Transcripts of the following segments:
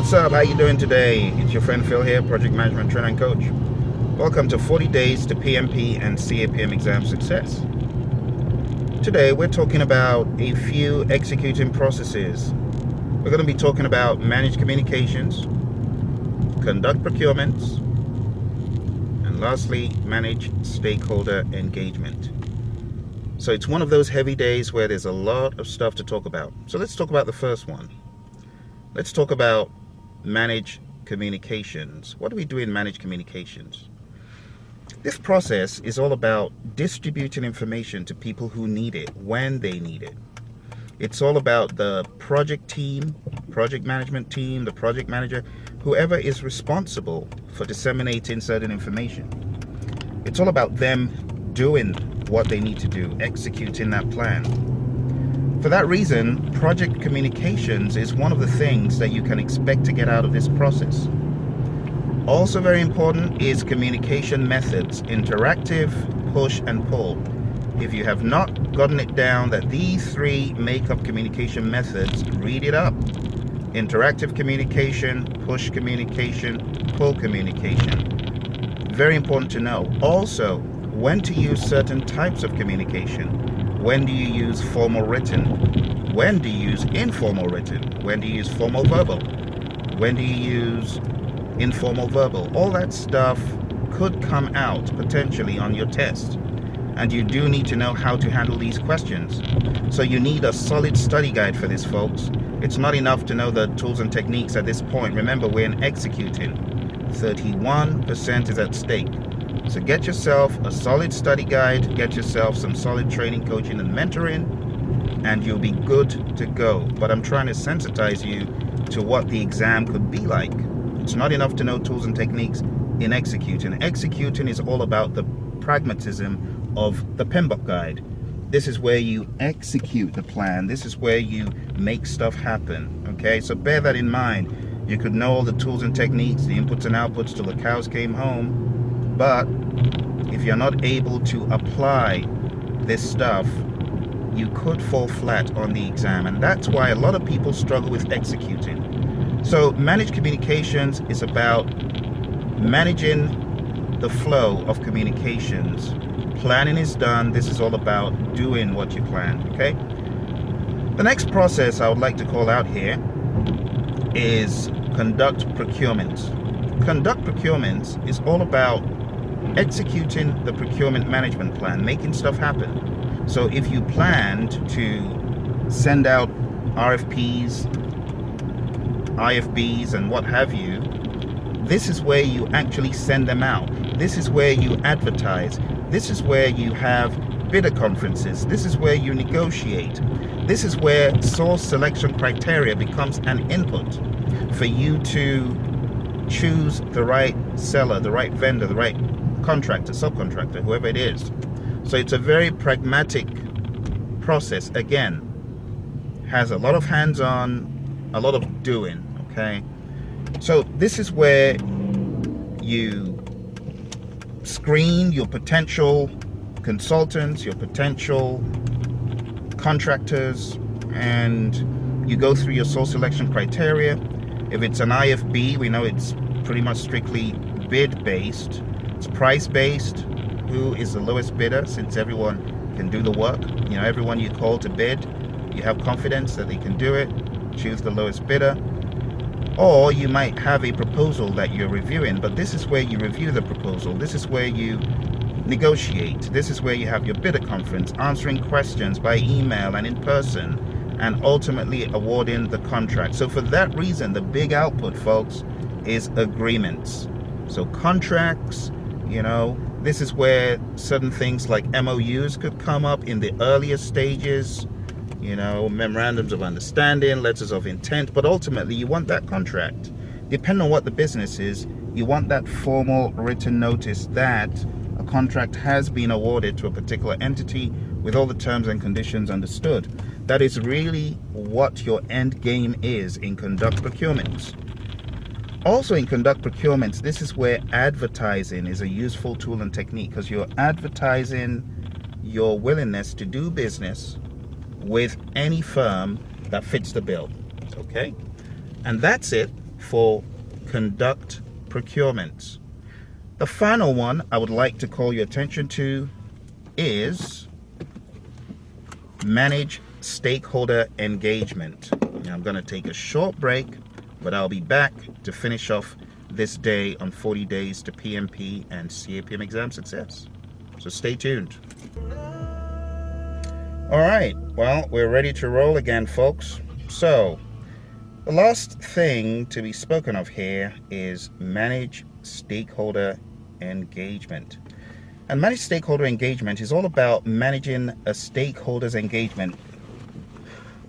What's up? How you doing today? It's your friend Phil here, Project Management Trainer and Coach. Welcome to 40 Days to PMP and CAPM Exam Success. Today we're talking about a few executing processes. We're going to be talking about managed communications, conduct procurements, and lastly, manage stakeholder engagement. So it's one of those heavy days where there's a lot of stuff to talk about. So let's talk about the first one. Let's talk about manage communications. What do we do in managed communications? This process is all about distributing information to people who need it when they need it. It's all about the project team, project management team, the project manager, whoever is responsible for disseminating certain information. It's all about them doing what they need to do, executing that plan. For that reason, project communications is one of the things that you can expect to get out of this process. Also very important is communication methods, interactive, push, and pull. If you have not gotten it down that these three make up communication methods, read it up. Interactive communication, push communication, pull communication. Very important to know. Also, when to use certain types of communication. When do you use formal written? When do you use informal written? When do you use formal verbal? When do you use informal verbal? All that stuff could come out potentially on your test. And you do need to know how to handle these questions. So you need a solid study guide for this, folks. It's not enough to know the tools and techniques at this point. Remember, we're in executing. 31% is at stake. So get yourself a solid study guide, get yourself some solid training, coaching, and mentoring, and you'll be good to go. But I'm trying to sensitize you to what the exam could be like. It's not enough to know tools and techniques in executing. Executing is all about the pragmatism of the PMBOK guide. This is where you execute the plan. This is where you make stuff happen. Okay, so bear that in mind. You could know all the tools and techniques, the inputs and outputs till the cows came home. But if you're not able to apply this stuff, you could fall flat on the exam. And that's why a lot of people struggle with executing. So managed communications is about managing the flow of communications. Planning is done. This is all about doing what you plan, okay? The next process I would like to call out here is conduct procurements. Conduct procurements is all about executing the procurement management plan, making stuff happen. So if you planned to send out RFPs, IFBs, and what have you, this is where you actually send them out. This is where you advertise. This is where you have bidder conferences. This is where you negotiate. This is where source selection criteria becomes an input for you to choose the right seller, the right vendor, the right contractor, subcontractor, whoever it is. So it's a very pragmatic process. Again, has a lot of hands-on, a lot of doing, okay? So this is where you screen your potential consultants, your potential contractors, and you go through your source selection criteria. If it's an IFB, we know it's pretty much strictly bid-based. It's price-based. Who is the lowest bidder? Since everyone can do the work, you know, everyone you call to bid, you have confidence that they can do it. Choose the lowest bidder. Or you might have a proposal that you're reviewing, but this is where you review the proposal. This is where you negotiate. This is where you have your bidder conference, answering questions by email and in person, and ultimately awarding the contract. So for that reason, the big output, folks, is agreements. So contracts, you know, this is where certain things like MOUs could come up in the earlier stages, you know, memorandums of understanding, letters of intent, but ultimately you want that contract. Depending on what the business is, you want that formal written notice that a contract has been awarded to a particular entity with all the terms and conditions understood. That is really what your end game is in conduct procurements. Also in conduct procurements, this is where advertising is a useful tool and technique, because you're advertising your willingness to do business with any firm that fits the bill. Okay? And that's it. for conduct procurements. The final one I would like to call your attention to is manage stakeholder engagement. Now, I'm going to take a short break, but I'll be back to finish off this day on 40 days to PMP and CAPM exam success. So stay tuned. All right, well, we're ready to roll again, folks. So the last thing to be spoken of here is manage stakeholder engagement. And manage stakeholder engagement is all about managing a stakeholder's engagement.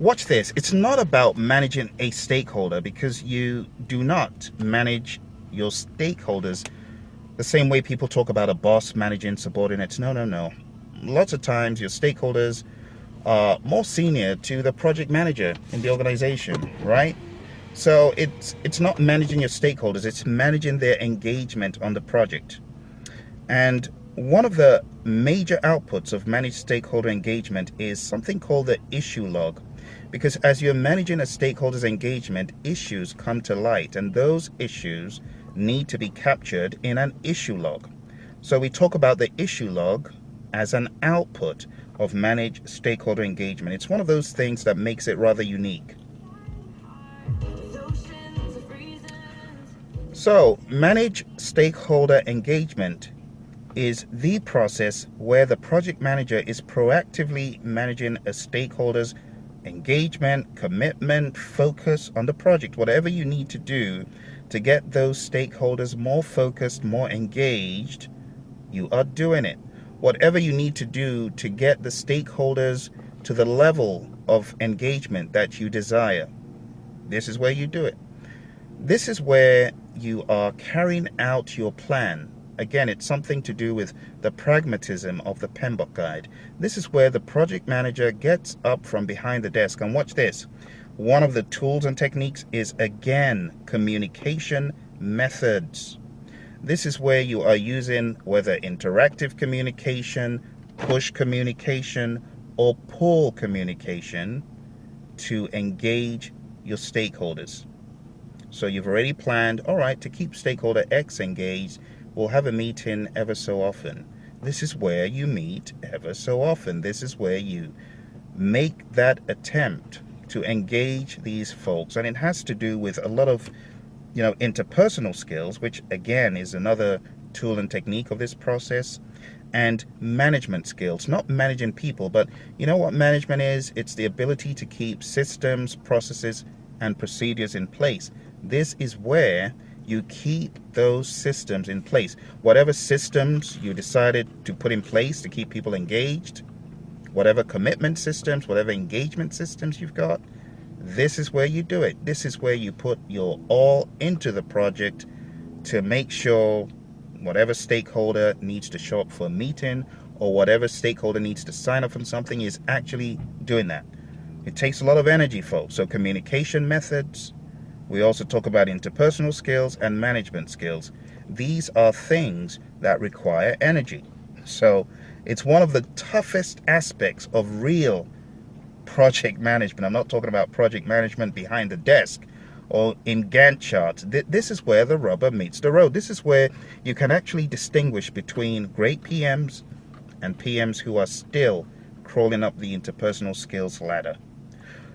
Watch this. It's not about managing a stakeholder, because you do not manage your stakeholders the same way people talk about a boss managing subordinates. No, no, no. Lots of times your stakeholders are more senior to the project manager in the organization, right? So it's not managing your stakeholders, it's managing their engagement on the project. And one of the major outputs of managed stakeholder engagement is something called the issue log. Because as you're managing a stakeholder's engagement, issues come to light, and those issues need to be captured in an issue log. So we talk about the issue log as an output of managed stakeholder engagement. It's one of those things that makes it rather unique. So manage stakeholder engagement is the process where the project manager is proactively managing a stakeholder's engagement, commitment, focus on the project. Whatever you need to do to get those stakeholders more focused, more engaged, you are doing it. Whatever you need to do to get the stakeholders to the level of engagement that you desire, this is where you do it. This is where you are carrying out your plan. Again, it's something to do with the pragmatism of the PMBOK guide. This is where the project manager gets up from behind the desk. And watch this. One of the tools and techniques is, again, communication methods. This is where you are using whether interactive communication, push communication, or pull communication to engage your stakeholders. So you've already planned, all right, to keep stakeholder X engaged, we'll have a meeting ever so often. This is where you meet ever so often. This is where you make that attempt to engage these folks. And it has to do with a lot of, interpersonal skills, which again is another tool and technique of this process, and management skills. Not managing people, but you know what management is? It's the ability to keep systems, processes, and procedures in place. This is where you keep those systems in place. Whatever systems you decided to put in place to keep people engaged, whatever commitment systems, whatever engagement systems you've got, this is where you do it. This is where you put your all into the project to make sure whatever stakeholder needs to show up for a meeting or whatever stakeholder needs to sign up on something is actually doing that. It takes a lot of energy, folks. So communication methods. We also talk about interpersonal skills and management skills. These are things that require energy. So it's one of the toughest aspects of real project management. I'm not talking about project management behind the desk or in Gantt charts. This is where the rubber meets the road. This is where you can actually distinguish between great PMs and PMs who are still crawling up the interpersonal skills ladder.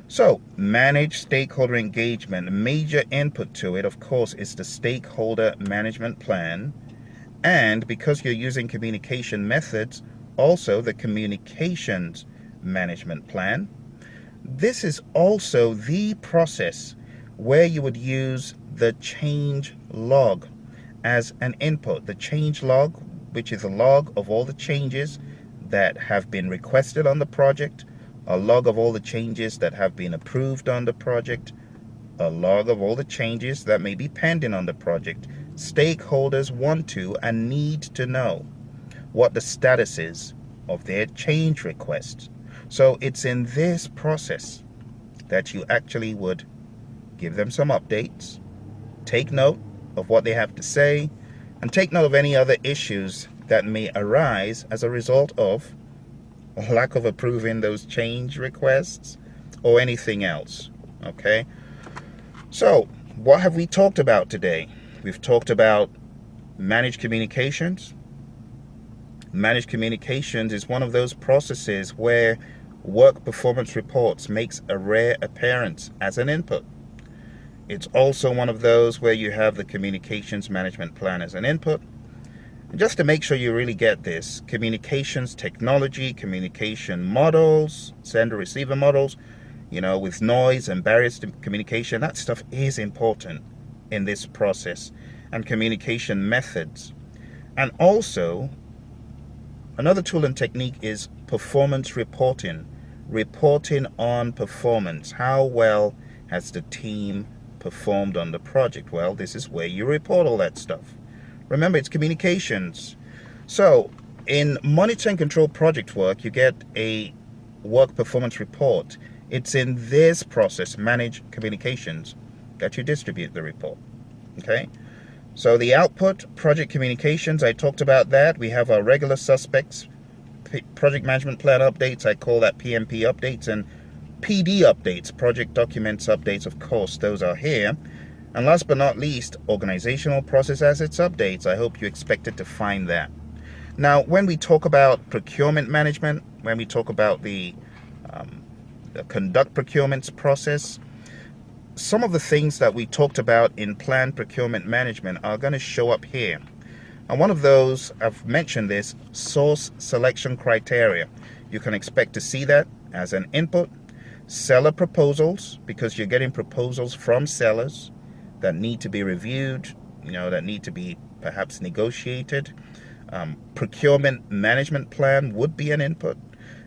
So, manage stakeholder engagement. A major input to it, of course, is the stakeholder management plan. And because you're using communication methods, also the communications management plan. This is also the process where you would use the change log as an input. The change log, which is a log of all the changes that have been requested on the project, a log of all the changes that have been approved on the project, a log of all the changes that may be pending on the project. Stakeholders want to and need to know what the status is of their change requests. So it's in this process that you actually would give them some updates, take note of what they have to say, and take note of any other issues that may arise as a result of lack of approving those change requests or anything else. Okay, so what have we talked about today? We've talked about managed communications. Managed communications is one of those processes where work performance reports makes a rare appearance as an input. It's also one of those where you have the communications management plan as an input. And just to make sure you really get this, communications technology, communication models, sender-receiver models, with noise and barriers to communication, that stuff is important in this process, and communication methods. And also, another tool and technique is performance reporting. Reporting on performance. How well has the team performed on the project? Well, this is where you report all that stuff. Remember, it's communications. So, in monitor and control project work, you get a work performance report. It's in this process, managed communications, that you distribute the report. Okay? So the output, project communications, I talked about that. We have our regular suspects, project management plan updates, I call that PMP updates, and PD updates, project documents updates, of course, those are here. And last but not least, organizational process assets updates. I hope you expected to find that. Now, when we talk about procurement management, when we talk about the conduct procurements process, some of the things that we talked about in planned procurement management are going to show up here. And one of those, I've mentioned this, source selection criteria. You can expect to see that as an input. Seller proposals, because you're getting proposals from sellers that need to be reviewed, that need to be perhaps negotiated. Procurement management plan would be an input.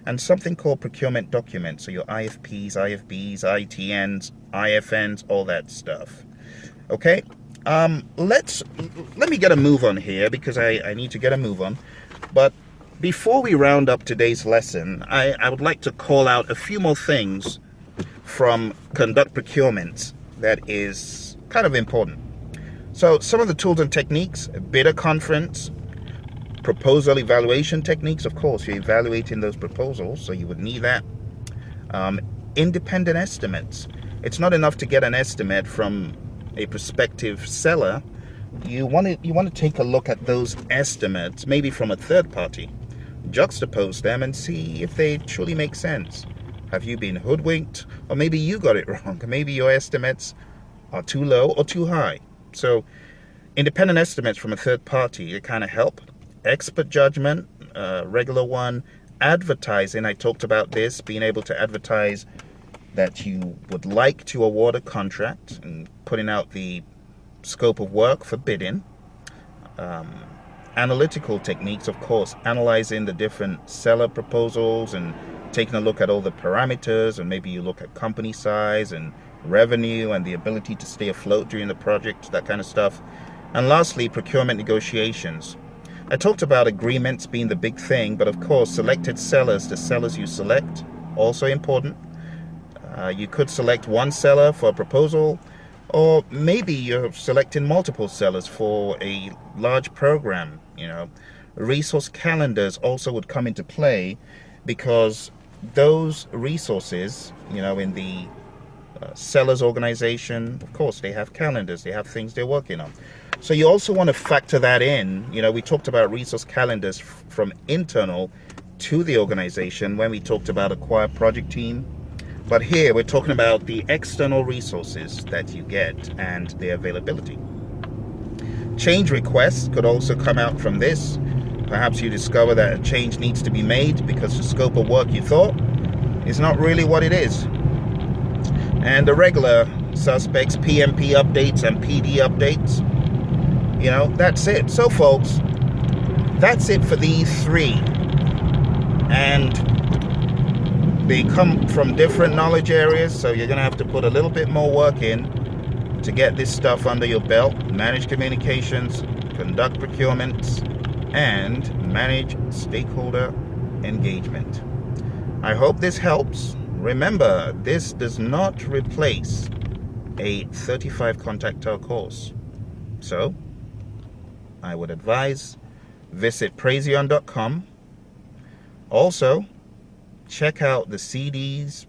And something called procurement documents, so your IFPs, IFBs, ITNs, IFNs, all that stuff. Okay, let me get a move on here, because I need to get a move on. But before we round up today's lesson, I would like to call out a few more things from conduct procurements that is kind of important. So some of the tools and techniques: bidder conference, proposal evaluation techniques. Of course, you're evaluating those proposals, so you would need that. Independent estimates. It's not enough to get an estimate from a prospective seller. You want to take a look at those estimates, maybe from a third party, juxtapose them and see if they truly make sense. Have you been hoodwinked? Or maybe you got it wrong. Maybe your estimates are too low or too high. So independent estimates from a third party, they kind of help. Expert judgment, regular one. Advertising, I talked about this, being able to advertise that you would like to award a contract and putting out the scope of work for bidding. Analytical techniques, of course, analyzing the different seller proposals and taking a look at all the parameters, and maybe you look at company size and revenue and the ability to stay afloat during the project, that kind of stuff. And lastly, procurement negotiations. I talked about agreements being the big thing, but of course, selected sellers, the sellers you select, also important. You could select one seller for a proposal, or maybe you're selecting multiple sellers for a large program. Resource calendars also would come into play, because those resources, in the seller's organization, of course, they have calendars, they have things they're working on. So you also want to factor that in. We talked about resource calendars from internal to the organization when we talked about acquired project team. But here we're talking about the external resources that you get and their availability. Change requests could also come out from this. Perhaps you discover that a change needs to be made because the scope of work you thought is not really what it is. And the regular suspects, PMP updates and PD updates, that's it. So folks, that's it for these three. And they come from different knowledge areas, so you're going to have to put a little bit more work in to get this stuff under your belt. Manage communications, conduct procurements, and manage stakeholder engagement. I hope this helps. Remember, this does not replace a 35 contact-hour course. So, I would advise visit Praizion.com. Also, check out the CDs,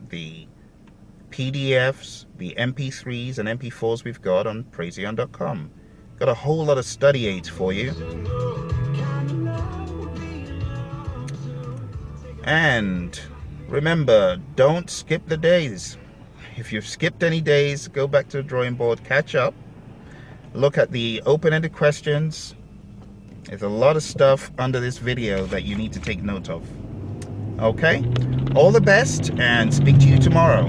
the PDFs, the MP3s and MP4s we've got on Praizion.com. Got a whole lot of study aids for you. And remember, don't skip the days. If you've skipped any days, go back to the drawing board, catch up, look at the open-ended questions. There's a lot of stuff under this video that you need to take note of. Okay? All the best, and speak to you tomorrow.